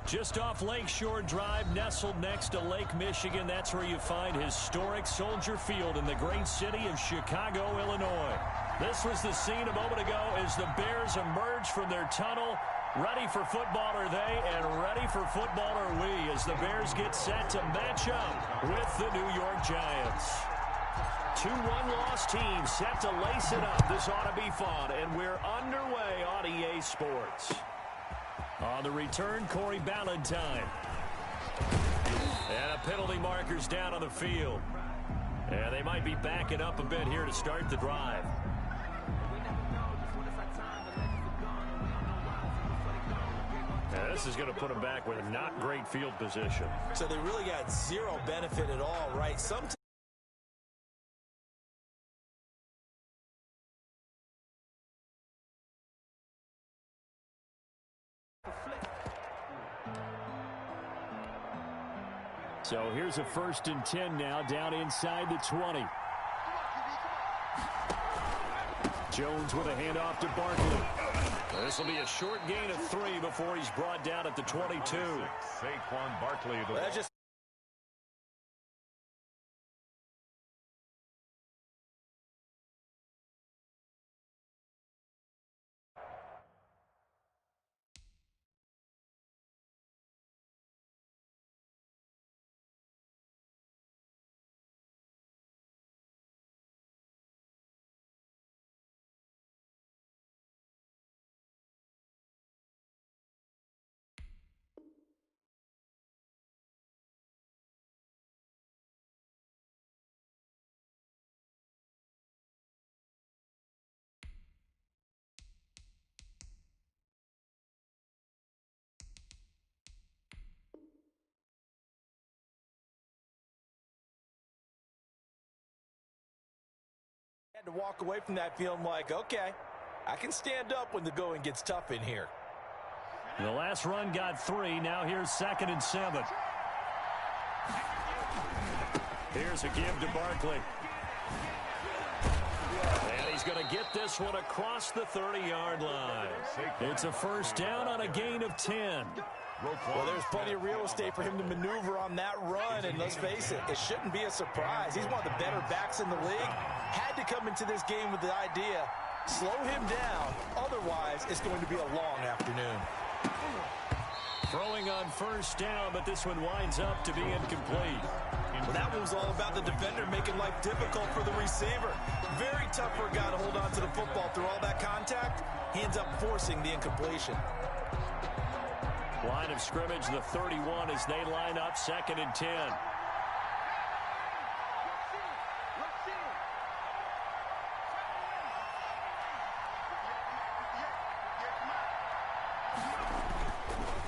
Just off Lakeshore Drive, nestled next to Lake Michigan. That's where you find historic Soldier Field in the great city of Chicago, Illinois. This was the scene a moment ago as the Bears emerged from their tunnel. Ready for football are they, and ready for football are we as the Bears get set to match up with the New York Giants. Two one-loss teams set to lace it up. This ought to be fun, and we're underway on EA Sports. On the return, Corey Ballantyne. And a penalty marker's down on the field. And they might be backing up a bit here to start the drive. Now, this is going to put them back with not great field position. So they really got zero benefit at all, right? Sometimes. So here's a 1st and 10 now, down inside the 20. Jones with a handoff to Barkley. This will be a short gain of 3 before he's brought down at the 22. Saquon Barkley. To walk away from that feeling like, okay, I can stand up when the going gets tough in here. The last run got 3. Now here's 2nd and 7. Here's a give to Barkley. And he's going to get this one across the 30-yard line. It's a 1st down on a gain of 10. Well, there's plenty of real estate for him to maneuver on that run, and let's face it, it shouldn't be a surprise. He's one of the better backs in the league. Had to come into this game with the idea, slow him down, otherwise it's going to be a long afternoon. Throwing on 1st down, but this one winds up to be incomplete. Well, that one was all about the defender making life difficult for the receiver. Very tough for a guy to hold on to the football through all that contact. He ends up forcing the incompletion. Line of scrimmage, the 31 as they line up 2nd and 10.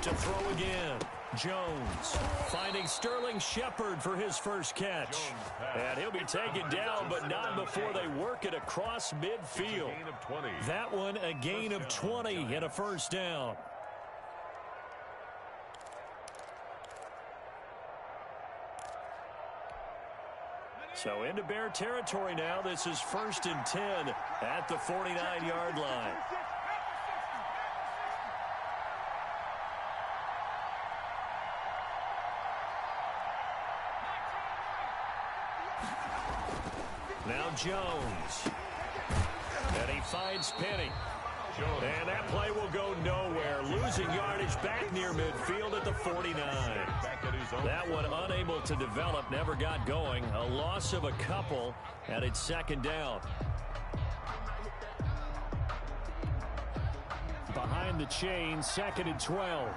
To throw again. Jones finding Sterling Shepard for his first catch. And he'll be taken down, but not before they work it across midfield. That one a gain of 20 and a 1st down. So into Bear territory now. This is 1st and 10 at the 49-yard line. Now Jones. And he finds Penny. And that play will go nowhere. Losing yardage back near midfield at the 49. That one unable to develop, never got going. A loss of a couple, and it's 2nd down. Behind the chain, 2nd and 12.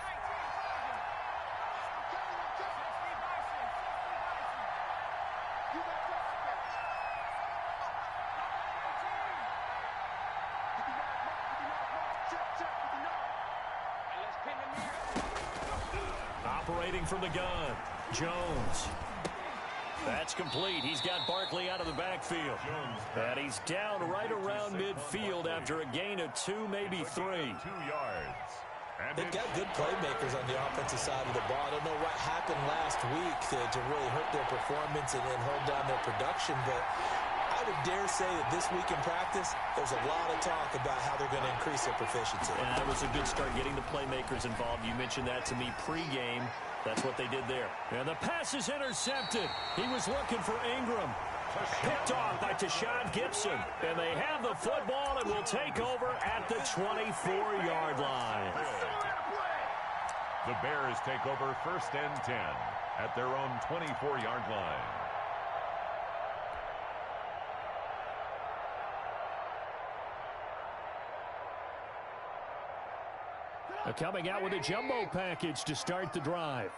Operating from the gun, Jones. That's complete. He's got Barkley out of the backfield. And he's down right around midfield after a gain of 2, maybe 3. 2 yards. They've got good playmakers on the offensive side of the ball. I don't know what happened last week to really hurt their performance and hold down their production, but I I would dare say that this week in practice, there's a lot of talk about how they're going to increase their proficiency. And that was a good start getting the playmakers involved. You mentioned that to me pregame. That's what they did there. And the pass is intercepted. He was looking for Ingram. Picked off by Tashawn Gibson. And they have the football and will take over at the 24-yard line. The Bears take over 1st and 10 at their own 24-yard line. Coming out with a jumbo package to start the drive.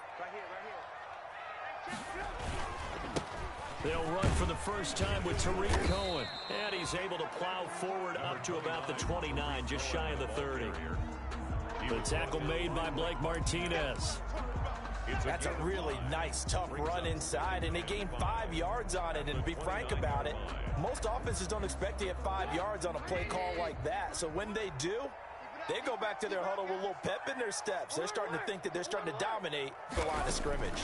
They'll run for the first time with Tariq Cohen. And he's able to plow forward up to about the 29, just shy of the 30. The tackle made by Blake Martinez. That's a really nice, tough run inside, and they gained 5 yards on it. And to be frank about it, most offenses don't expect to get 5 yards on a play call like that. So when they do, they go back to their huddle with a little pep in their steps. They're starting to think that they're starting to dominate the line of scrimmage.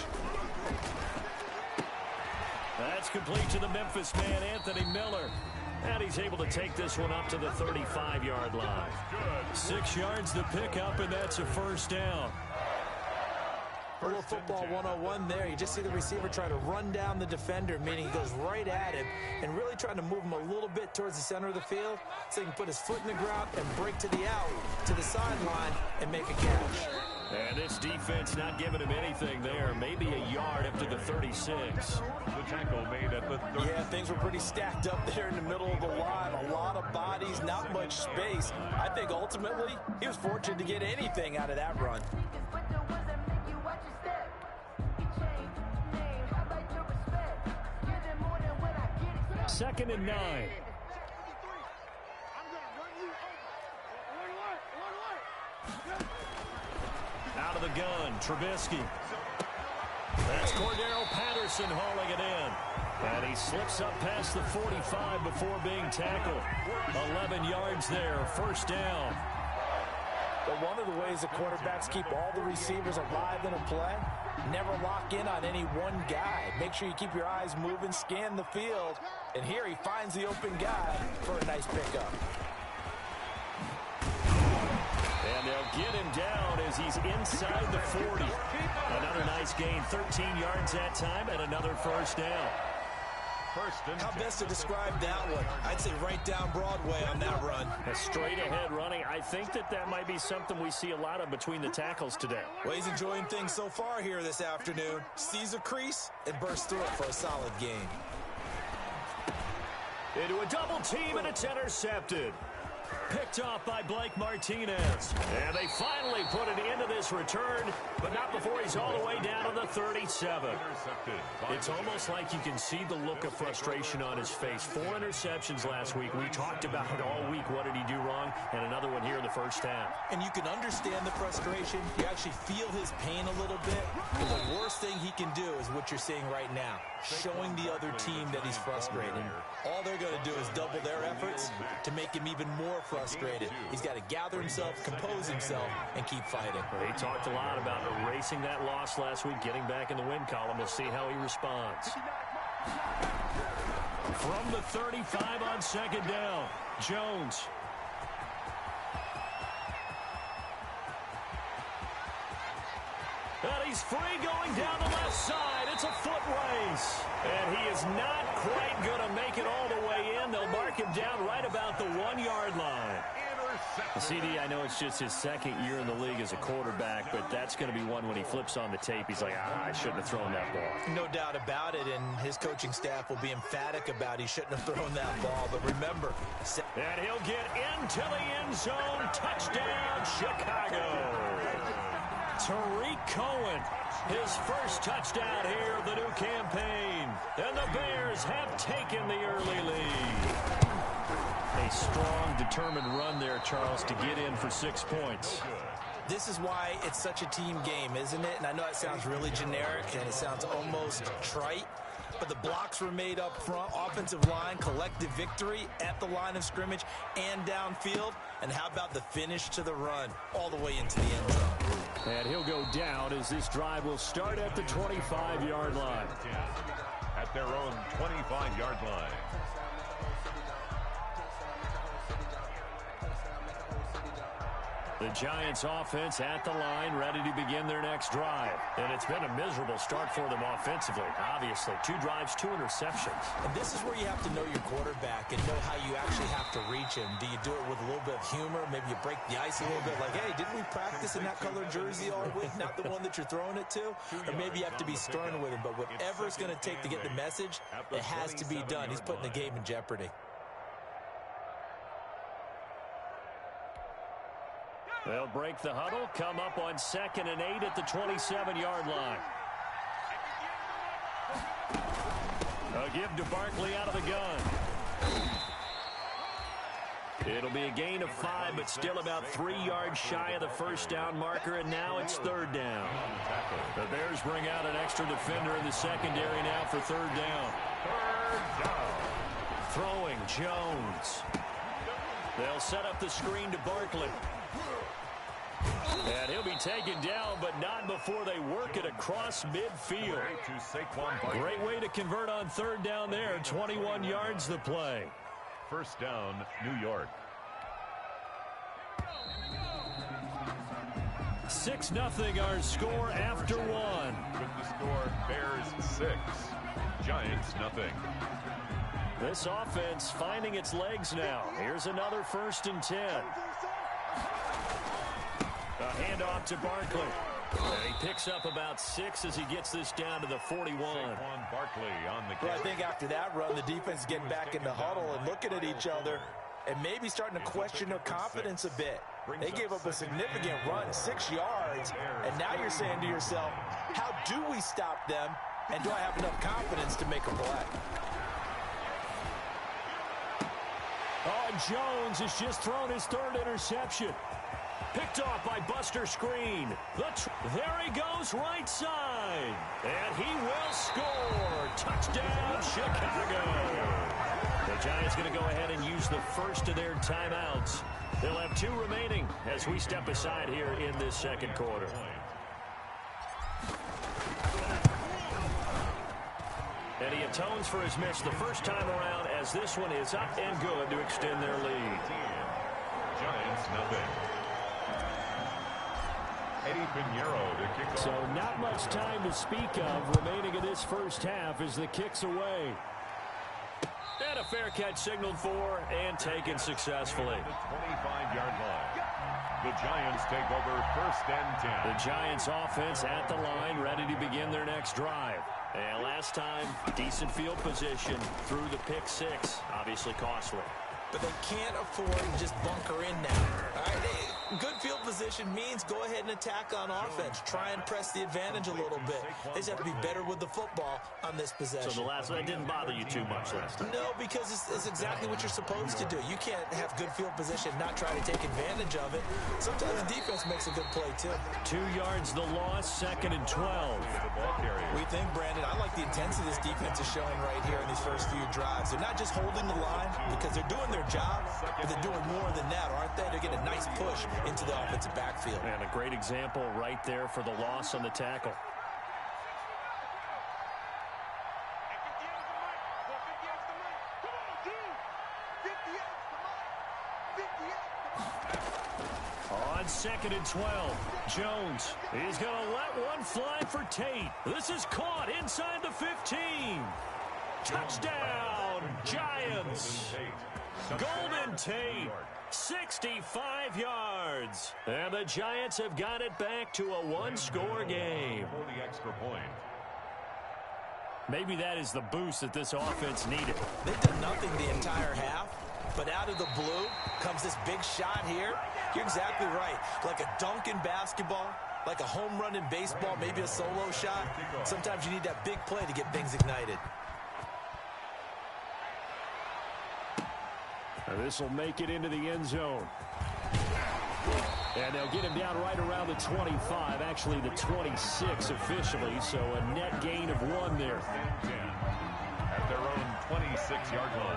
That's complete to the Memphis man, Anthony Miller. And he's able to take this one up to the 35-yard line. 6 yards to pick up, and that's a first down. A little football 101 there. You just see the receiver try to run down the defender, meaning he goes right at him and really trying to move him a little bit towards the center of the field so he can put his foot in the ground and break to the out, to the sideline, and make a catch. And this defense not giving him anything there. Maybe a yard up to the 36. The tackle made at the 30. Yeah, things were pretty stacked up there in the middle of the line. A lot of bodies, not much space. I think ultimately he was fortunate to get anything out of that run. 2nd and 9. Out of the gun, Trubisky. That's Cordero Patterson hauling it in. And he slips up past the 45 before being tackled. 11 yards there, first down. But one of the ways the quarterbacks keep all the receivers alive in a play, never lock in on any one guy. Make sure you keep your eyes moving, scan the field. And here he finds the open guy for a nice pickup. And they'll get him down as he's inside the 40. Another nice gain, 13 yards that time, and another first down. How best to describe that one? I'd say right down Broadway on that run. A straight ahead running. I think that might be something we see a lot of between the tackles today. Well, he's enjoying things so far here this afternoon. Sees a crease and bursts through it for a solid gain. Into a double team, and it's intercepted. Picked off by Blake Martinez. And they finally put it into this return, but not before he's all the way down to the 37. It's almost like you can see the look of frustration on his face. 4 interceptions last week. We talked about it all week. What did he do wrong? And another one here in the first half. And you can understand the frustration. You actually feel his pain a little bit. But the worst thing he can do is what you're seeing right now, showing the other team that he's frustrated. All they're going to do is double their efforts to make him even more frustrated. He's got to gather himself, compose himself, and keep fighting. They talked a lot about erasing that loss last week, getting back in the win column. We'll see how he responds. From the 35 on 2nd down, Jones. And he's free going down the left side. It's a foot race. And he is not quite going to make it all the way in. They'll mark him down right about the 1-yard line. CD, I know it's just his 2nd year in the league as a quarterback, but that's going to be one when he flips on the tape. He's like, I shouldn't have thrown that ball. No doubt about it, and his coaching staff will be emphatic about he shouldn't have thrown that ball. But remember, and he'll get into the end zone. Touchdown, Chicago. Tariq Cohen, his first touchdown here of the new campaign. And the Bears have taken the early lead. A strong, determined run there, Charles, to get in for 6 points. This is why it's such a team game, isn't it? And I know it sounds really generic and it sounds almost trite, but the blocks were made up front, offensive line, collective victory at the line of scrimmage and downfield. And how about the finish to the run all the way into the end zone? And he'll go down as this drive will start at the 25-yard line. At their own 25-yard line. The Giants offense at the line, ready to begin their next drive. And it's been a miserable start for them offensively, obviously. 2 drives, 2 interceptions. And this is where you have to know your quarterback and know how you actually have to reach him. Do you do it with a little bit of humor? Maybe you break the ice a little bit like, hey, didn't we practice in that color jersey all week? Not the one that you're throwing it to? Or maybe you have to be stern with him. But whatever it's going to take to get the message, it has to be done. He's putting the game in jeopardy. They'll break the huddle, come up on 2nd and 8 at the 27-yard line. A give to Barkley out of the gun. It'll be a gain of 5, but still about 3 yards shy of the first down marker, and now it's 3rd down. The Bears bring out an extra defender in the secondary now for 3rd down. Throwing, Jones. They'll set up the screen to Barkley. And he'll be taken down, but not before they work it across midfield. Great way to convert on 3rd down there. 21 yards the play. 1st down, New York. 6-0 our score after 1. With the score, Bears 6, Giants 0. This offense finding its legs now. Here's another 1st and 10. A handoff to Barkley. And he picks up about 6 as he gets this down to the 41. Barkley on the Well, I think after that run, the defense is getting back in the huddle and looking at each other and maybe starting to question their confidence a bit. They gave up a significant run, 6 yards, and now you're saying to yourself, how do we stop them, and do I have enough confidence to make a play? Oh, and Jones has just thrown his 3rd interception. Picked off by Buster Screen. There he goes right side. And he will score. Touchdown, Chicago. The Giants going to go ahead and use the first of their timeouts. They'll have 2 remaining as we step aside here in this 2nd quarter. And he atones for his miss the first time around as this one is up and good to extend their lead. Giants 0. So not much time to speak of remaining in this first half as the kick's away. And a fair catch signaled for and taken successfully. The 25-yard line. The Giants take over 1st and 10. The Giants offense at the line, ready to begin their next drive. And last time, decent field position through the pick 6. Obviously costly. But they can't afford to just bunker in now. All right, good field position means go ahead and attack on offense. Try and press the advantage a little bit. They just have to be better with the football on this possession. So the last one didn't bother you too much last time? No, because it's exactly what you're supposed to do. You can't have good field position, not try to take advantage of it. Sometimes the defense makes a good play, too. 2 yards the loss, 2nd and 12. We think, Brandon, I like the intensity this defense is showing right here in these first few drives. They're not just holding the line because they're doing their job, but they're doing more than that, aren't they? They're getting a nice push into the offensive backfield. And a great example right there for the loss on the tackle. On 2nd and 12, Jones is going to let one fly for Tate. This is caught inside the 15. Touchdown, Giants. Golden Tate, 65 yards. And the Giants have got it back to a 1-score game. For the extra point. Maybe that is the boost that this offense needed. They've done nothing the entire half, but out of the blue comes this big shot here. You're exactly right. Like a dunk in basketball, like a home run in baseball, maybe a solo shot. Sometimes you need that big play to get things ignited. This will make it into the end zone. And they'll get him down right around the 25, actually the 26 officially, so a net gain of 1 there. At their own 26-yard line.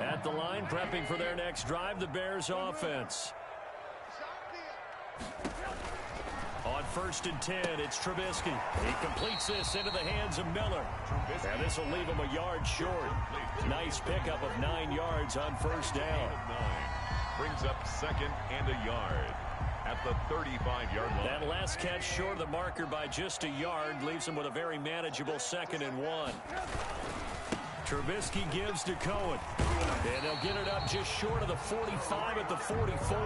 At the line, prepping for their next drive, the Bears offense. On 1st and 10, it's Trubisky. He completes this into the hands of Miller. And this will leave him a yard short. Nice pickup of 9 yards on 1st down. brings up 2nd and a yard at the 35-yard line. That last catch short of the marker by just a yard leaves him with a very manageable 2nd and 1. Trubisky gives to Cohen. And they'll get it up just short of the 45 at the 44.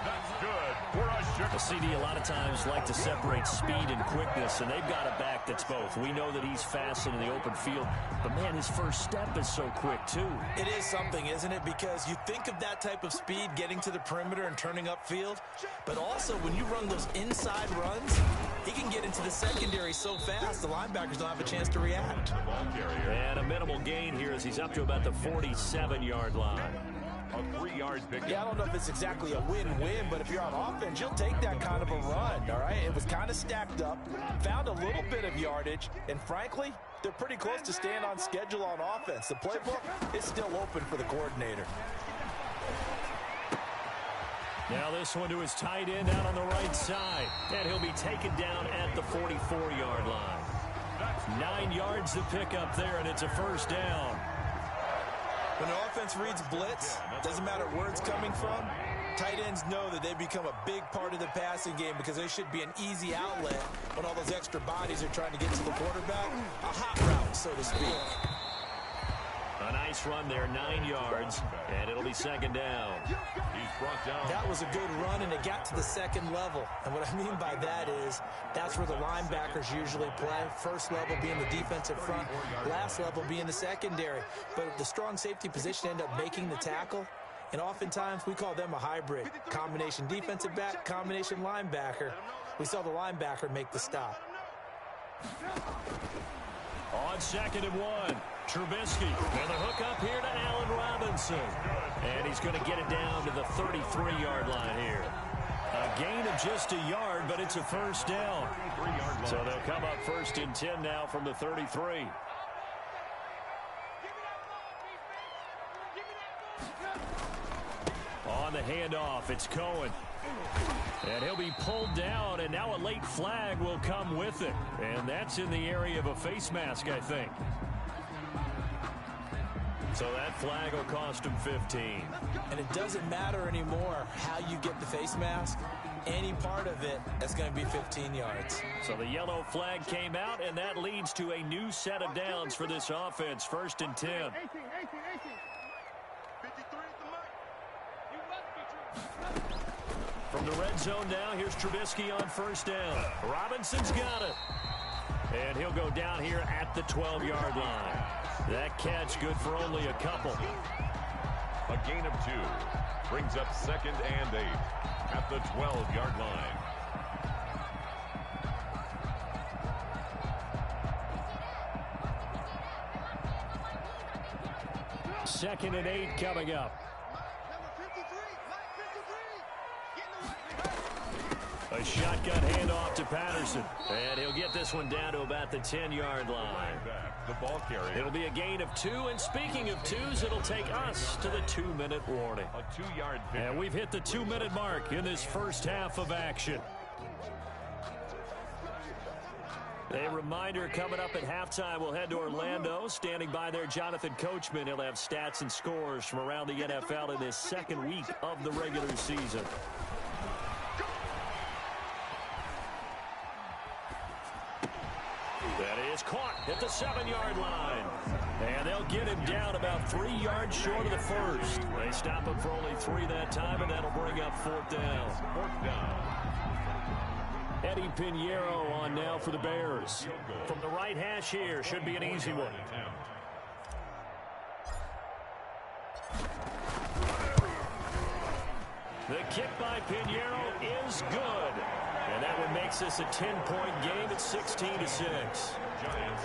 That's good for a The CD a lot of times like to separate speed and quickness, and they've got a back that's both. We know that he's fast in the open field, but, man, his first step is so quick, too. It is something, isn't it? Because you think of that type of speed getting to the perimeter and turning upfield, but also when you run those inside runs, he can get into the secondary so fast the linebackers don't have a chance to react. And a minimal gain here as he's up to about the 47-yard line. A 3-yard pick. Yeah, I don't know if it's exactly a win-win, but if you're on offense, you'll take that kind of a run, all right? It was kind of stacked up, found a little bit of yardage, and frankly, they're pretty close to staying on schedule on offense. The playbook is still open for the coordinator. Now this one to his tight end out on the right side, and he'll be taken down at the 44-yard line. 9 yards to pick up there, and it's a first down. When an offense reads blitz, doesn't matter where it's coming from, tight ends know that they become a big part of the passing game because they should be an easy outlet when all those extra bodies are trying to get to the quarterback. A hot route, so to speak. A nice run there, 9 yards, and it'll be second down. He's brought down. That was a good run, and it got to the second level. And what I mean by that is that's where the linebackers usually play. First level being the defensive front, last level being the secondary. But the strong safety position ended up making the tackle, and oftentimes we call them a hybrid. Combination defensive back, combination linebacker. We saw the linebacker make the stop. On 2nd and 1, Trubisky. And the hook up here to Allen Robinson. And he's going to get it down to the 33-yard line here. A gain of just a yard, but it's a first down. So they'll come up 1st and 10 now from the 33. On the handoff, it's Cohen. And he'll be pulled down, and now a late flag will come with it. And that's in the area of a face mask, I think. So that flag will cost him 15. And it doesn't matter anymore how you get the face mask. Any part of it, that's going to be 15 yards. So the yellow flag came out, and that leads to a new set of downs for this offense. 1st and 10. From the red zone now, here's Trubisky on 1st down. Robinson's got it. And he'll go down here at the 12-yard line. That catch good for only a couple. A gain of 2 brings up 2nd and 8 at the 12-yard line. Second and 8 coming up. A shotgun handoff to Patterson. And he'll get this one down to about the 10-yard line. The ball carrier. It'll be a gain of 2. And speaking of 2s, it'll take us to the 2-minute warning. A 2-yard pick. And we've hit the 2-minute mark in this first half of action. A reminder coming up at halftime, we'll head to Orlando. Standing by there, Jonathan Coachman. He'll have stats and scores from around the NFL in his second week of the regular season. That is caught at the 7-yard line. And they'll get him down about 3 yards short of the first. They stop him for only 3 that time, and that'll bring up 4th down. 4th down. Eddie Pinheiro on now for the Bears. From the right hash here, should be an easy one. The kick by Pinheiro is good. And that one makes this a 10-point game at 16-6.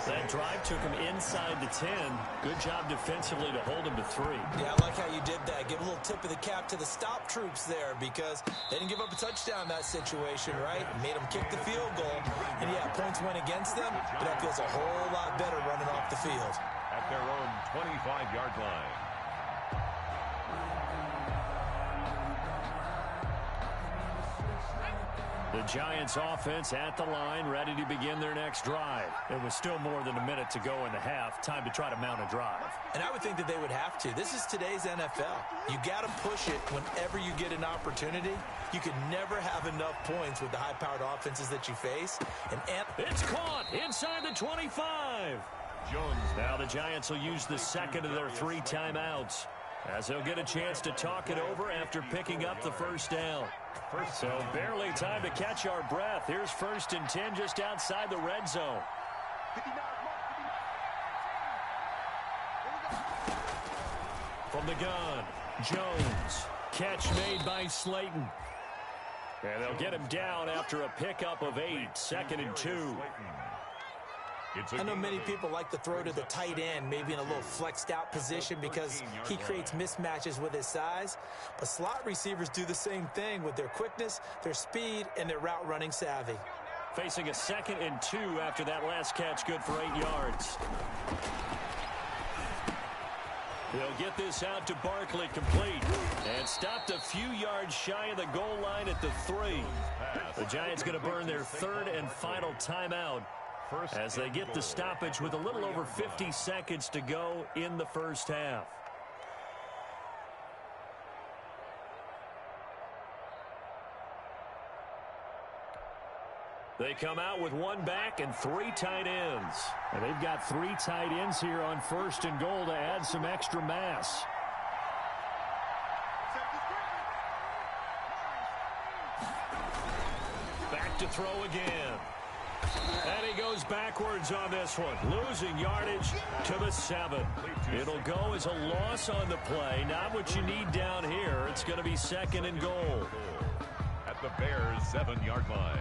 That drive took him inside the 10. Good job defensively to hold him to 3. Yeah, I like how you did that. Give a little tip of the cap to the stop troops there because they didn't give up a touchdown in that situation, right? Made them kick the field goal. And, yeah, points went against them, but that feels a whole lot better running off the field. At their own 25-yard line. The Giants offense at the line, ready to begin their next drive. It was still more than a minute to go in the half. Time to try to mount a drive. And I would think that they would have to. This is today's NFL. You got to push it whenever you get an opportunity. You can never have enough points with the high-powered offenses that you face. And it's caught inside the 25. Jones. Now the Giants will use the second of their 3 timeouts, as they'll get a chance to talk it over after picking up the first down. So barely time to catch our breath. Here's 1st and 10 just outside the red zone. From the gun, Jones. Catch made by Slayton. And they'll get him down after a pickup of 8. 2nd and 2. I know many people like to throw to the tight end, maybe in a little flexed out position because he creates mismatches with his size. But slot receivers do the same thing with their quickness, their speed, and their route running savvy. Facing a 2nd and 2 after that last catch, good for 8 yards. They'll get this out to Barkley, complete, and stopped a few yards shy of the goal line at the 3. The Giants going to burn their 3rd and final timeout as they get the stoppage with a little over 50 seconds to go in the first half. They come out with 1 back and 3 tight ends. And they've got 3 tight ends here on 1st and goal to add some extra mass. Back to throw again. And he goes backwards on this one, losing yardage to the 7. It'll go as a loss on the play. Not what you need down here. It's going to be 2nd and goal. At the Bears' 7-yard line.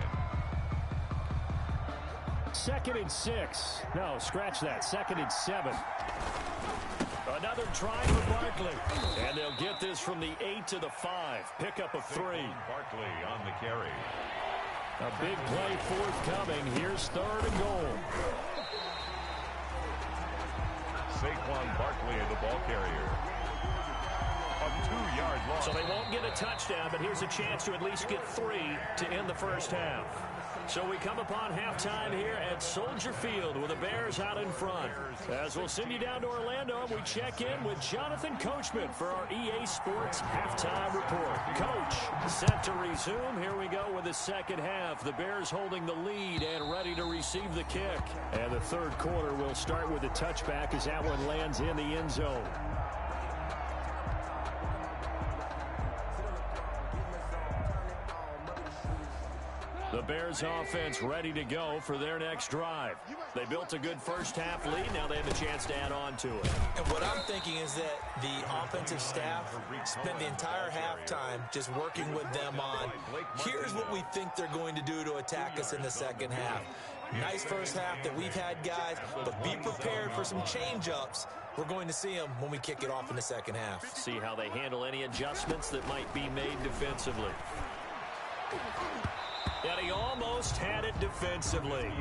2nd and 6. No, scratch that. 2nd and 7. Another try for Barkley. And they'll get this from the 8 to the 5. Pickup of 3. Barkley on the carry. A big play forthcoming. Here's 3rd and goal. Saquon Barkley, the ball carrier. A 2-yard loss. So they won't get a touchdown, but here's a chance to at least get 3 to end the first half. So we come upon halftime here at Soldier Field with the Bears out in front. As we'll send you down to Orlando, and we check in with Jonathan Coachman for our EA Sports Halftime Report. Coach, set to resume. Here we go with the second half. The Bears holding the lead and ready to receive the kick. And the 3rd quarter will start with a touchback as that one lands in the end zone. The Bears offense ready to go for their next drive. They built a good first half lead. Now they have a chance to add on to it. And what I'm thinking is that the offensive staff spent the entire halftime just working with them on, here's what we think they're going to do to attack us in the second half. Nice first half that we've had, guys, but be prepared for some change-ups. We're going to see them when we kick it off in the second half. See how they handle any adjustments that might be made defensively. And he almost had it defensively.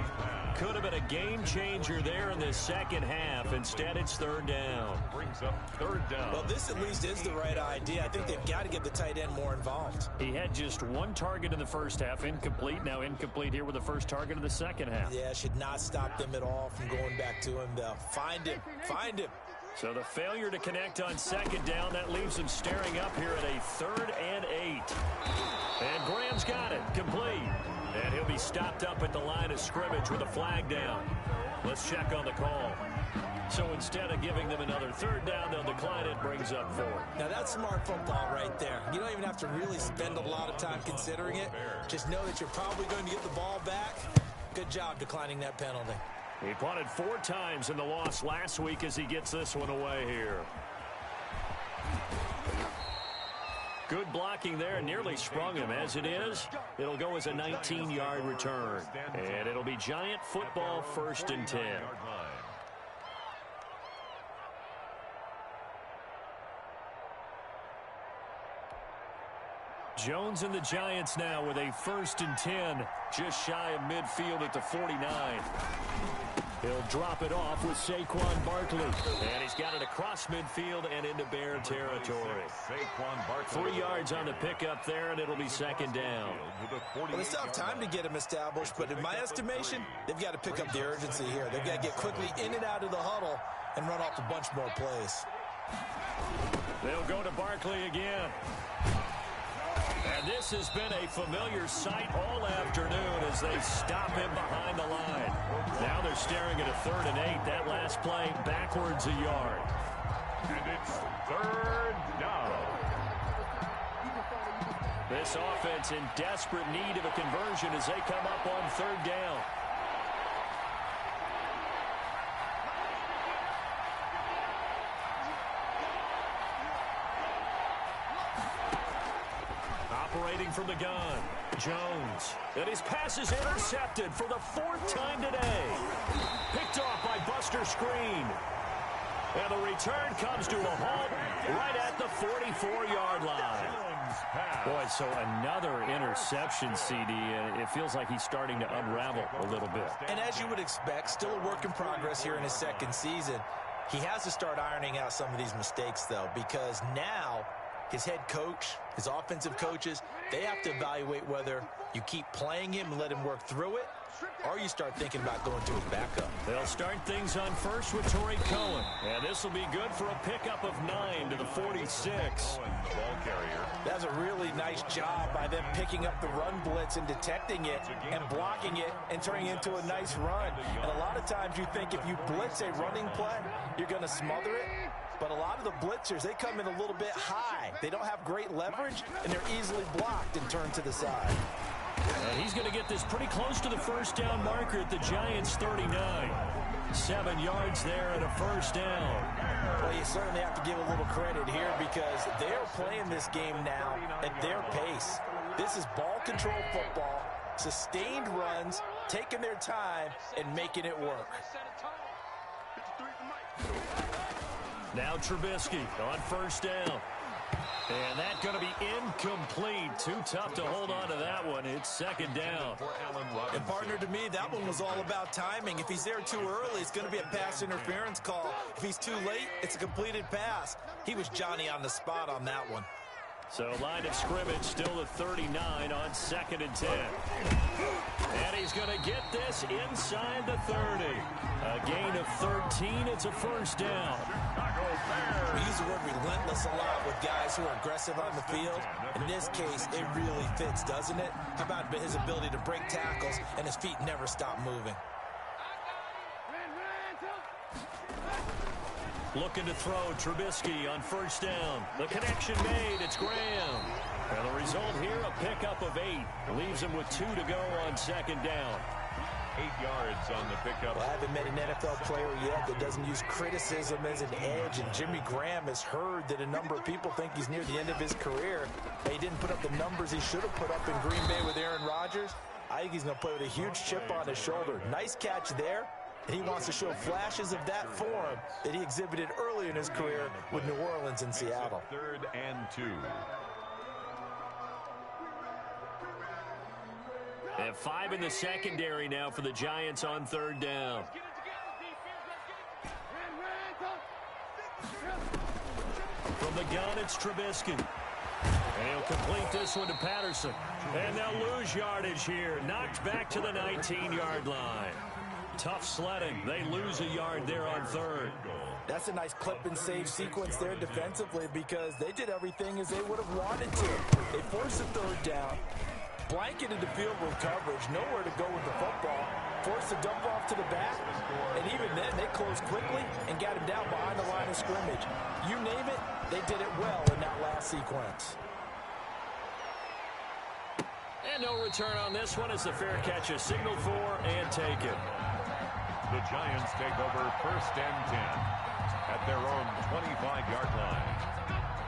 Could have been a game changer there in the second half. Instead, it's 3rd down. Brings up 3rd down. Well, this at least is the right idea. I think they've got to get the tight end more involved. He had just 1 target in the first half, incomplete. Now incomplete here with the first target of the second half. Yeah, should not stop them at all from going back to him, though. Find him. Find him. So the failure to connect on 2nd down, that leaves them staring up here at a 3rd and 8. And Graham's got it, complete. And he'll be stopped up at the line of scrimmage with a flag down. Let's check on the call. So instead of giving them another 3rd down, they'll decline it, brings up 4th. Now that's smart football right there. You don't even have to really spend a lot of time considering it. Just know that you're probably going to get the ball back. Good job declining that penalty. He punted 4 times in the loss last week as he gets this one away here. Good blocking there, nearly sprung him. As it is, it'll go as a 19-yard return. And it'll be Giant football 1st and 10. Jones and the Giants now with a 1st and 10, just shy of midfield at the 49. He'll drop it off with Saquon Barkley. And he's got it across midfield and into Bear territory. 3 yards on the pickup there, and it'll be second down. Well, they still have time to get him established, but in my estimation, they've got to pick up the urgency here. They've got to get quickly in and out of the huddle and run off a bunch more plays. They'll go to Barkley again. And this has been a familiar sight all afternoon as they stop him behind the line. Now they're staring at a 3rd and 8. That last play backwards a yard. And it's 3rd down. This offense in desperate need of a conversion as they come up on 3rd down. Operating from the gun, Jones. And his pass is intercepted for the 4th time today. Picked off by Buster Screen. And the return comes to a halt right at the 44-yard line. Boy, so another interception, CD, and it feels like he's starting to unravel a little bit. And as you would expect, still a work in progress here in his 2nd season. He has to start ironing out some of these mistakes, though, because now his head coach, his offensive coaches, they have to evaluate whether you keep playing him and let him work through it, or you start thinking about going to his backup. They'll start things on first with Torrey Cohen. And this will be good for a pickup of 9 to the 46. Ball carrier. That's a really nice job by them picking up the run blitz and detecting it and blocking it and turning it into a nice run. And a lot of times you think if you blitz a running play, you're going to smother it. But a lot of the blitzers, they come in a little bit high. They don't have great leverage, and they're easily blocked and turned to the side. And he's going to get this pretty close to the 1st down marker at the Giants' 39. 7 yards there and a 1st down. Well, you certainly have to give a little credit here because they're playing this game now at their pace. This is ball control football, sustained runs, taking their time, and making it work. Now Trubisky on 1st down. And that's going to be incomplete. Too tough to hold on to that one. It's 2nd down. And partner, to me, that one was all about timing. If he's there too early, it's going to be a pass interference call. If he's too late, it's a completed pass. He was Johnny on the spot on that one. So line of scrimmage still at 39 on 2nd and 10. And he's going to get this inside the 30. A gain of 13. It's a 1st down. We use the word relentless a lot with guys who are aggressive on the field. In this case, it really fits, doesn't it? How about his ability to break tackles and his feet never stop moving? Looking to throw, Trubisky on 1st down. The connection made, it's Graham. And the result here, a pickup of 8. Leaves him with 2 to go on 2nd down. 8 yards on the pickup. Well, I haven't met an NFL player yet that doesn't use criticism as an edge, and Jimmy Graham has heard that a number of people think he's near the end of his career. He didn't put up the numbers he should have put up in Green Bay with Aaron Rodgers. I think he's going to play with a huge chip on his shoulder. Nice catch there. And he wants to show flashes of that form that he exhibited early in his career with New Orleans and Seattle. 3rd and 2. And 5 in the secondary now for the Giants on 3rd down. From the gun, it's Trubisky. And he'll complete this one to Patterson. And they'll lose yardage here. Knocked back to the 19-yard line. Tough sledding. They lose a yard there on 3rd. That's a nice clip and save sequence there defensively because they did everything as they would have wanted to. They forced the 3rd down, blanketed the field with coverage, nowhere to go with the football, forced the dump off to the back, and even then they closed quickly and got him down behind the line of scrimmage. You name it, they did it well in that last sequence. And no return on this one as the fair catch is signaled for and taken. The Giants take over 1st and 10 at their own 25-yard line.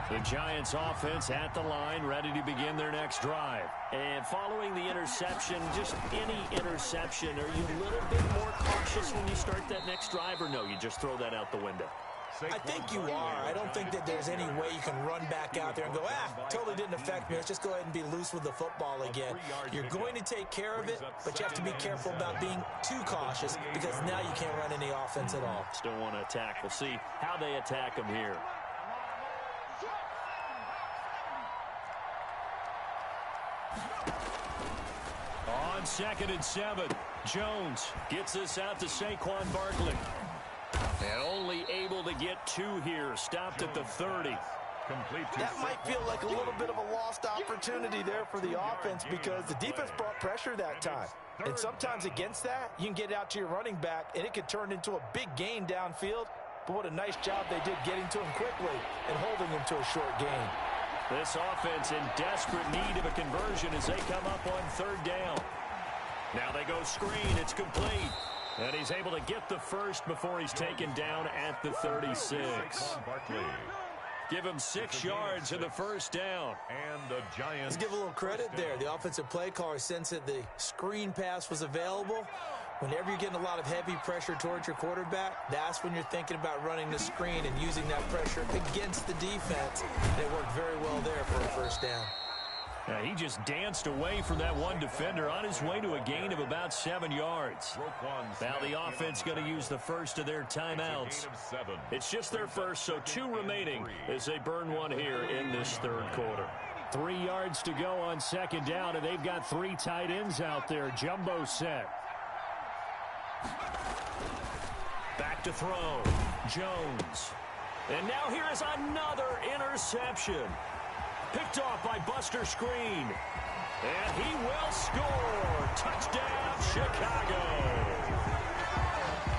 The Giants offense at the line, ready to begin their next drive. And following the interception, just any interception, are you a little bit more cautious when you start that next drive, or no, you just throw that out the window? I think you are. I don't think that there's any way you can run back out there and go, totally didn't affect me. Let's just go ahead and be loose with the football again. You're going to take care of it, but you have to be careful about being too cautious because now you can't run any offense at all. Still want to attack. We'll see how they attack him here. On 2nd and 7, Jones gets this out to Saquon Barkley. And only able to get 2 here. Stopped at the 30. That might feel like a little bit of a lost opportunity there for the offense because the defense brought pressure that time. And sometimes against that, you can get out to your running back, and it could turn into a big gain downfield. But what a nice job they did getting to him quickly and holding him to a short gain. This offense in desperate need of a conversion as they come up on 3rd down. Now they go screen. It's complete. And he's able to get the first before he's taken down at the 36. Give him 6 yards in the first down. And the Giants. Let's give a little credit there. The offensive play caller sensed that the screen pass was available. Whenever you're getting a lot of heavy pressure towards your quarterback, that's when you're thinking about running the screen and using that pressure against the defense. And it worked very well there for a first down. Yeah, he just danced away from that one defender on his way to a gain of about 7 yards. Now the offense going to use the first of their timeouts. It's just their first, so 2 remaining as they burn one here in this 3rd quarter. 3 yards to go on 2nd down, and they've got 3 tight ends out there. Jumbo set. Back to throw. Jones. And now here is another interception. Picked off by Buster Screen. And he will score. Touchdown, Chicago.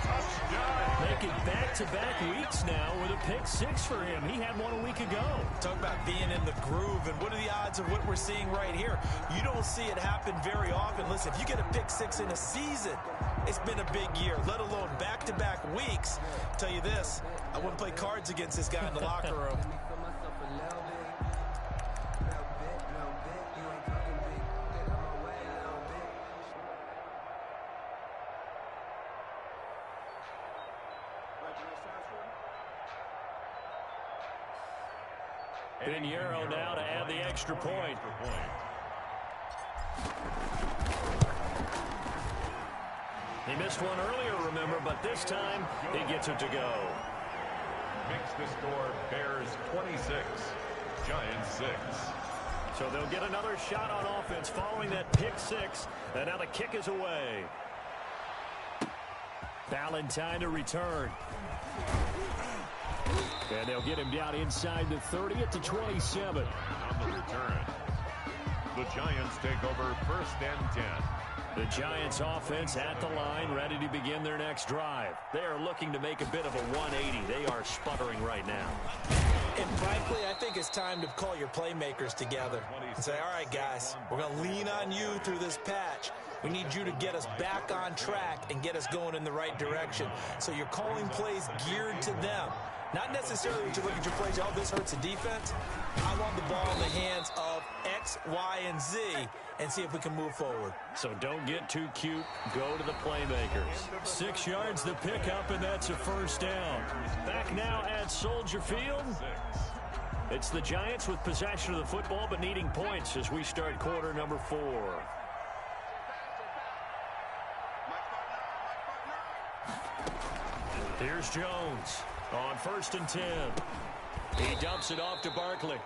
Touchdown. Making back-to-back weeks now with a pick 6 for him. He had one a week ago. Talk about being in the groove, and what are the odds of what we're seeing right here? You don't see it happen very often. Listen, if you get a pick 6 in a season, it's been a big year, let alone back-to-back weeks. I'll tell you this, I wouldn't play cards against this guy in the locker room. Pinheiro now to add the extra point. He missed one earlier, remember, but this time he gets it to go. Makes the score Bears 26, Giants 6. So they'll get another shot on offense following that pick 6, and now the kick is away. Valentine to return. And they'll get him down inside the 30 at the 27. On the return, the Giants take over 1st and 10. The Giants offense at the line, ready to begin their next drive. They are looking to make a bit of a 180. They are sputtering right now. And frankly, I think it's time to call your playmakers together and say, all right, guys, we're going to lean on you through this patch. We need you to get us back on track and get us going in the right direction. So you're calling plays geared to them. Not necessarily that you look at your plays, oh, this hurts the defense. I want the ball in the hands of X, Y, and Z and see if we can move forward. So don't get too cute. Go to the playmakers. 6 yards the pickup, and that's a first down. Back now at Soldier Field. It's the Giants with possession of the football but needing points as we start quarter number 4. Here's Jones on 1st and 10. He dumps it off to Barkley.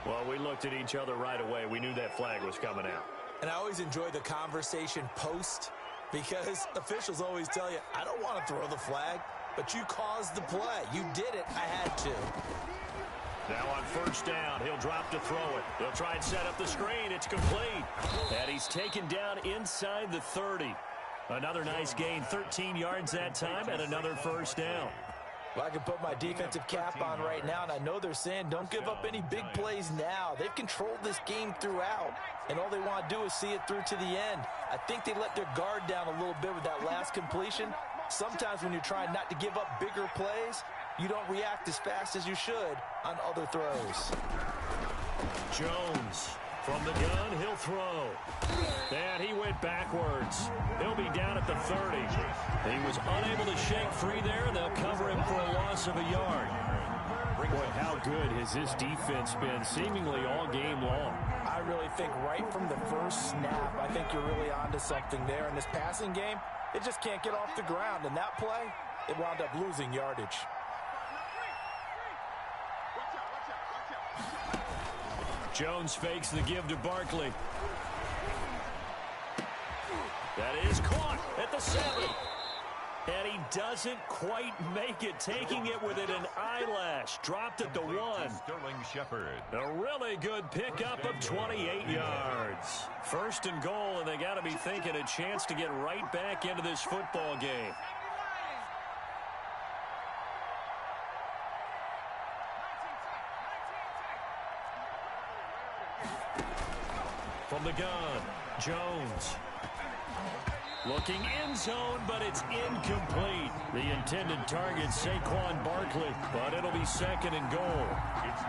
Well, we looked at each other right away. We knew that flag was coming out. And I always enjoy the conversation post because officials always tell you, I don't want to throw the flag, but you caused the play. You did it. I had to. Now on 1st down, he'll drop to throw it. He'll try and set up the screen. It's complete. And he's taken down inside the 30. Another nice gain, 13 yards that time, and another first down. Well, I can put my defensive cap on right now, and I know they're saying don't give up any big plays now. They've controlled this game throughout, and all they want to do is see it through to the end. I think they let their guard down a little bit with that last completion. Sometimes when you're trying not to give up bigger plays, you don't react as fast as you should on other throws. Jones From the gun, he'll throw. And he went backwards. He'll be down at the 30. He was unable to shake free there. They'll cover him for a loss of a yard. Boy, how good has this defense been seemingly all game long? I really think right from the first snap, I think you're really onto something there. In this passing game, it just can't get off the ground. And that play, it wound up losing yardage. Jones fakes the give to Barkley. That is caught at the 7. And he doesn't quite make it, taking it within an eyelash. Dropped at the 1. Sterling Shepard. A really good pickup of 28 yards. First and goal, and they got to be thinking a chance to get right back into this football game. From the gun, Jones. Looking end zone, but it's incomplete. The intended target, Saquon Barkley, but it'll be second and goal.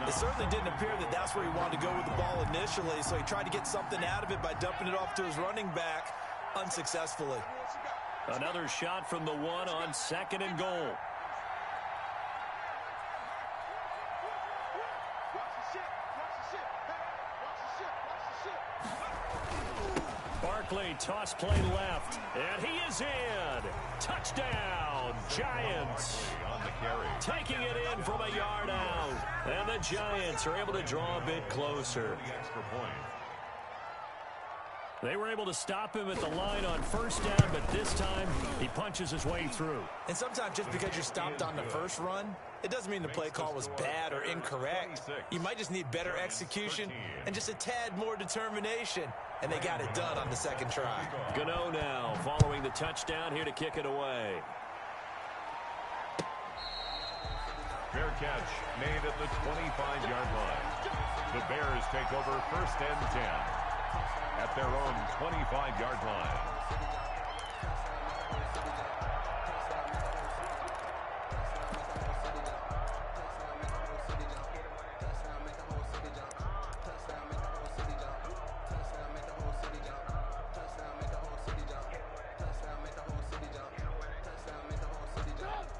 It certainly didn't appear that that's where he wanted to go with the ball initially, so he tried to get something out of it by dumping it off to his running back unsuccessfully. Another shot from the 1 on second and goal. Barkley, toss play left, and he is in. Touchdown, Giants. On the carry. Taking it in from a yard out, and the Giants are able to draw a bit closer. The extra point. They were able to stop him at the line on first down, but this time he punches his way through. And sometimes just because you're stopped on the first run, it doesn't mean the play call was bad or incorrect. You might just need better execution and just a tad more determination. And they got it done on the second try. Gano now following the touchdown here to kick it away. Fair catch made at the 25-yard line. The Bears take over first and 10 at their own 25-yard line.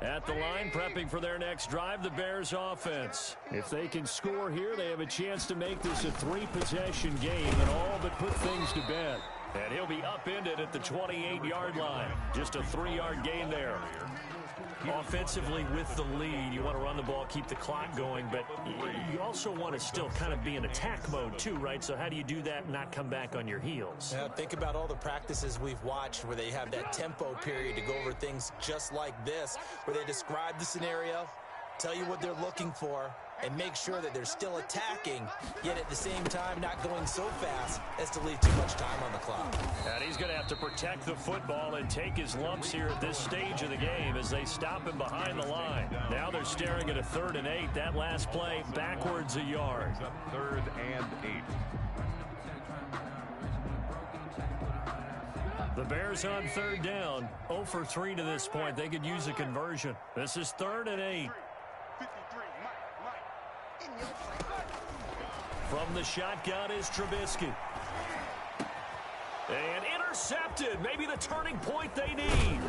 At the line, prepping for their next drive, the Bears offense. If they can score here, they have a chance to make this a 3-possession game and all but put things to bed. And he'll be upended at the 28-yard line. Just a 3-yard gain there. Offensively with the lead, you want to run the ball, keep the clock going, but you also want to still kind of be in attack mode too, right? So how do you do that and not come back on your heels? Yeah, think about all the practices we've watched where they have that tempo period to go over things just like this, where they describe the scenario, tell you what they're looking for, and make sure that they're still attacking, yet at the same time not going so fast as to leave too much time on the clock. And he's going to have to protect the football and take his lumps here at this stage of the game as they stop him behind the line. Now they're staring at a 3rd and 8. That last play backwards a yard. 3rd and 8. The Bears on 3rd down. 0 for 3 to this point. They could use a conversion. This is 3rd and 8. From the shotgun is Trubisky. And intercepted. Maybe the turning point they need.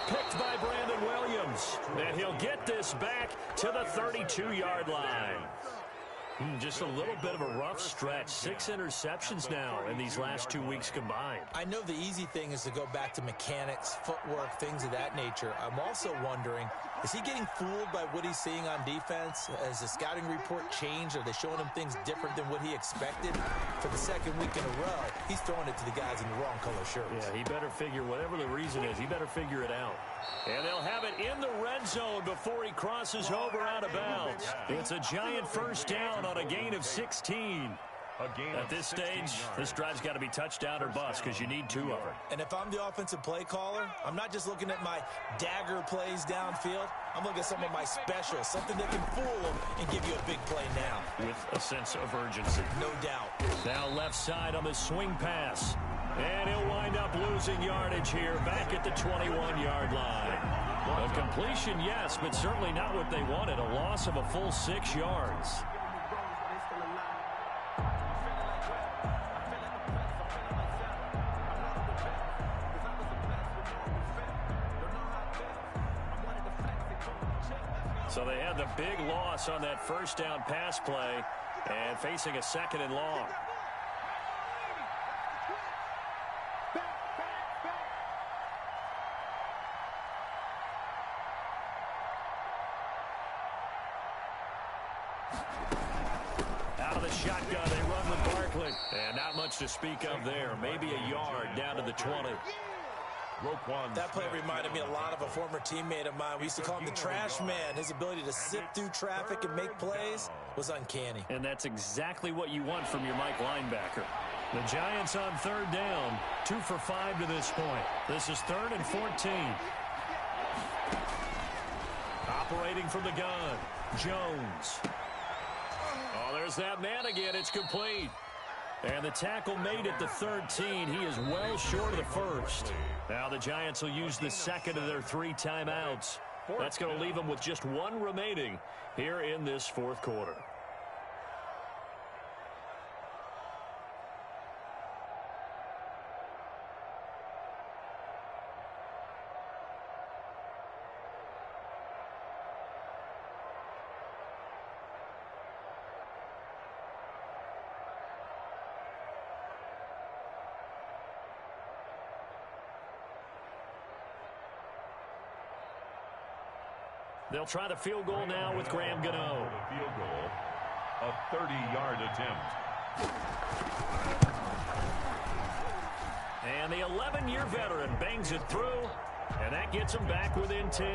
Picked by Brandon Williams. And he'll get this back to the 32-yard line. Just a little bit of a rough stretch. 6 interceptions now in these last 2 weeks combined. I know the easy thing is to go back to mechanics, footwork, things of that nature. I'm also wondering, is he getting fooled by what he's seeing on defense? Has the scouting report changed? Are they showing him things different than what he expected? For the second week in a row, he's throwing it to the guys in the wrong color shirts. Yeah, he better figure, whatever the reason is, he better figure it out. And they'll have it in the red zone before he crosses over out of bounds. It's a giant first down on a gain of 16. At this stage, this drive's got to be touchdown or bust because you need 2 of them. And if I'm the offensive play caller, I'm not just looking at my dagger plays downfield. I'm looking at some of my specials, something that can fool them and give you a big play now. With a sense of urgency. No doubt. Now left side on the swing pass. And he'll wind up losing yardage here back at the 21-yard line. A completion, yes, but certainly not what they wanted. A loss of a full 6 yards. So they had the big loss on that first down pass play and facing a 2nd and long. Out of the shotgun, they run with Barkley. And not much to speak of there. Maybe a yard down to the 20. That play reminded me a lot of a former teammate of mine. We used to call him the trash man. His ability to sift through traffic and make plays was uncanny. And that's exactly what you want from your Mike linebacker. The Giants on 3rd down, 2 for 5 to this point. This is 3rd and 14. Operating from the gun, Jones. Oh, there's that man again. It's complete. And the tackle made at the 13. He is well short of the first. Now the Giants will use the 2nd of their 3 timeouts. That's going to leave them with just 1 remaining here in this 4th quarter. They'll try the field goal now with Graham Gano. Field goal, a 30-yard attempt. And the 11-year veteran bangs it through, and that gets him back within 10.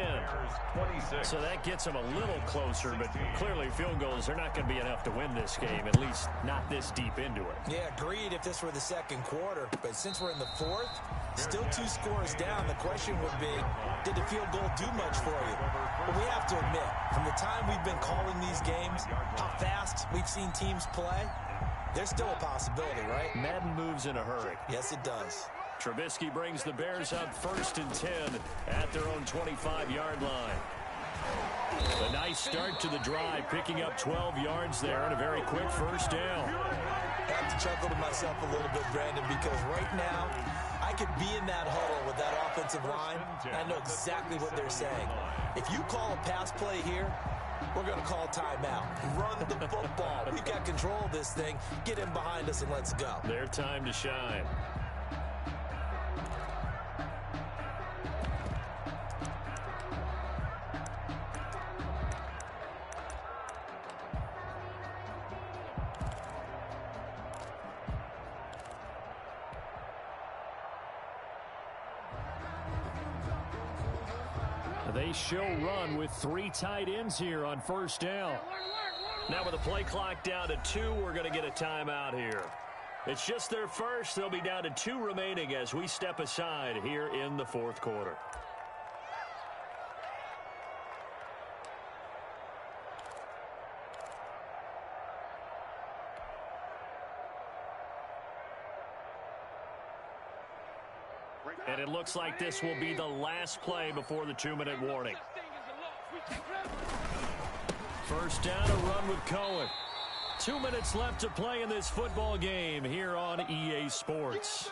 26. So that gets him a little closer, but clearly field goals are not going to be enough to win this game, at least not this deep into it. Yeah, agreed if this were the 2nd quarter. But since we're in the 4th, still 2 scores down, the question would be, did the field goal do much for you? But we have to admit, from the time we've been calling these games, how fast we've seen teams play, there's still a possibility, right? Madden moves in a hurry. Yes, it does. Trubisky brings the Bears up 1st and 10 at their own 25-yard line. A nice start to the drive, picking up 12 yards there and a very quick first down. I have to chuckle to myself a little bit, Brandon, because right now I could be in that huddle with that offensive line, and I know exactly what they're saying. If you call a pass play here, we're going to call timeout. Run the football. We've got control of this thing. Get in behind us and let's go. Their time to shine. They show run with 3 tight ends here on first down. Now with the play clock down to 2, we're going to get a timeout here. It's just their first. They'll be down to 2 remaining as we step aside here in the 4th quarter. And it looks like this will be the last play before the 2-minute warning. First down, a run with Cohen. 2 minutes left to play in this football game here on EA Sports.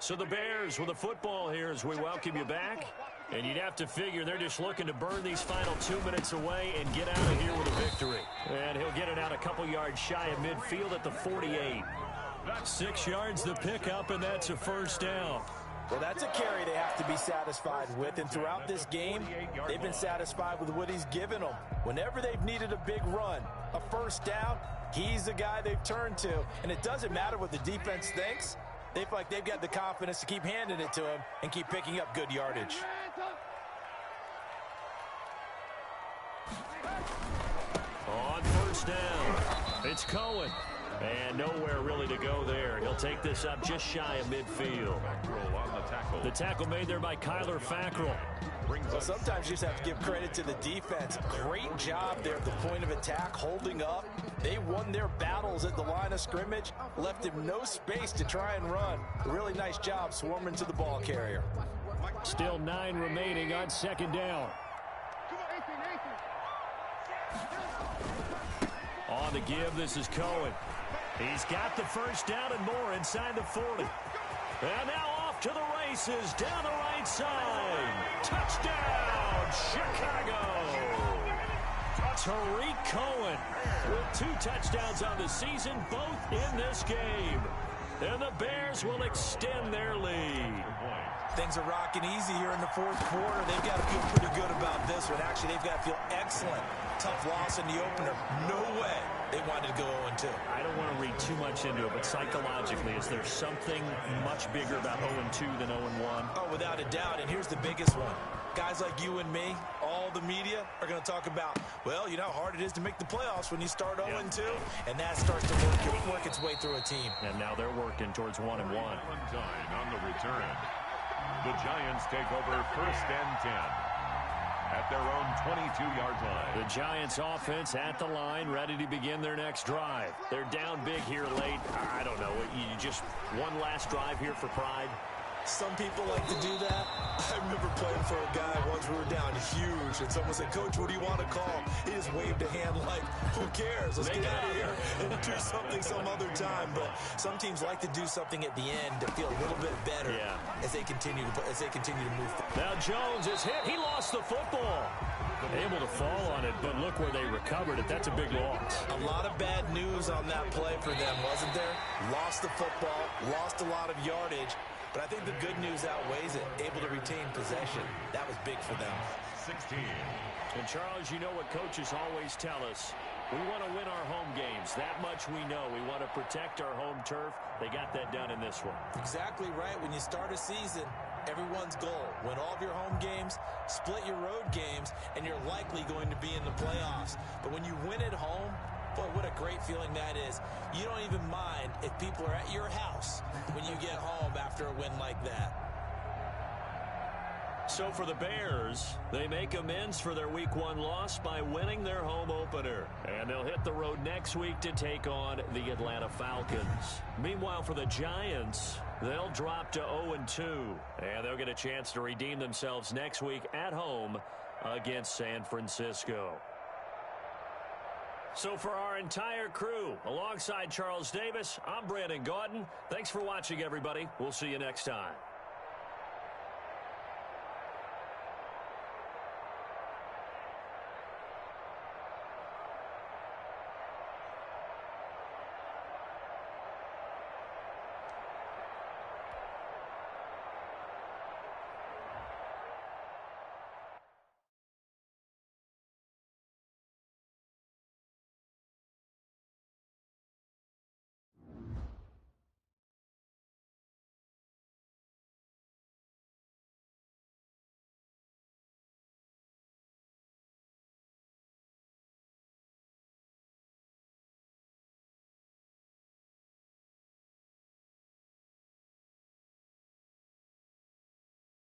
So the Bears with the football here as we welcome you back. And you'd have to figure they're just looking to burn these final 2 minutes away and get out of here with a victory. And he'll get it out a couple yards shy of midfield at the 48. 6 yards the pickup, and that's a first down. Well, that's a carry they have to be satisfied with. And throughout this game, they've been satisfied with what he's given them. Whenever they've needed a big run, a first down, he's the guy they've turned to. And it doesn't matter what the defense thinks. They feel like they've got the confidence to keep handing it to him and keep picking up good yardage. On first down, it's Cohen. And nowhere really to go there. He'll take this up just shy of midfield. The tackle made there by Kyler Fackrell. Well, sometimes you just have to give credit to the defense. Great job there at the point of attack, holding up. They won their battles at the line of scrimmage, left him no space to try and run. A really nice job swarming to the ball carrier. Still 9 remaining on second down. On the give, this is Cohen. He's got the first down and more inside the 40. And now off to the races, down the right side. Touchdown, Chicago. Tariq Cohen with 2 touchdowns on the season, both in this game. And the Bears will extend their lead. Things are rocking easy here in the fourth quarter. They've got to feel pretty good about this one. Actually, they've got to feel excellent. Tough loss in the opener. No way they wanted to go 0-2. I don't want to read too much into it, but psychologically, is there something much bigger about 0-2 than 0-1? Oh, without a doubt, and here's the biggest one. Guys like you and me, all the media, are going to talk about, well, you know how hard it is to make the playoffs when you start 0-2, and that starts to work its way through a team. And now they're working towards 1-1. Valentine on the return. The Giants take over first and 10 at their own 22-yard line. The Giants offense at the line, ready to begin their next drive. They're down big here late. I don't know. You just one last drive here for pride. Some people like to do that. I remember playing for a guy once. We were down huge, and someone said, "Coach, what do you want to call?" He just waved a hand like, "Who cares? Let's get out of here and do something some other time." But some teams like to do something at the end to feel a little bit better as they continue to move forward. Now Jones is hit. He lost the football. Able to fall on it, but look where they recovered it. That's a big loss. A lot of bad news on that play for them, wasn't there? Lost the football, lost a lot of yardage. But I think the good news outweighs it. Able to retain possession. That was big for them. 16. And, Charles, you know what coaches always tell us. We want to win our home games. That much we know. We want to protect our home turf. They got that done in this one. Exactly right. When you start a season, everyone's goal, win all of your home games, split your road games, and you're likely going to be in the playoffs. But when you win at home, boy, what a great feeling that is. You don't even mind if people are at your house when you get home after a win like that. So for the Bears, they make amends for their Week 1 loss by winning their home opener. And they'll hit the road next week to take on the Atlanta Falcons. Meanwhile, for the Giants, they'll drop to 0-2. And they'll get a chance to redeem themselves next week at home against San Francisco. So for our entire crew, alongside Charles Davis, I'm Brandon Gaudin. Thanks for watching, everybody. We'll see you next time.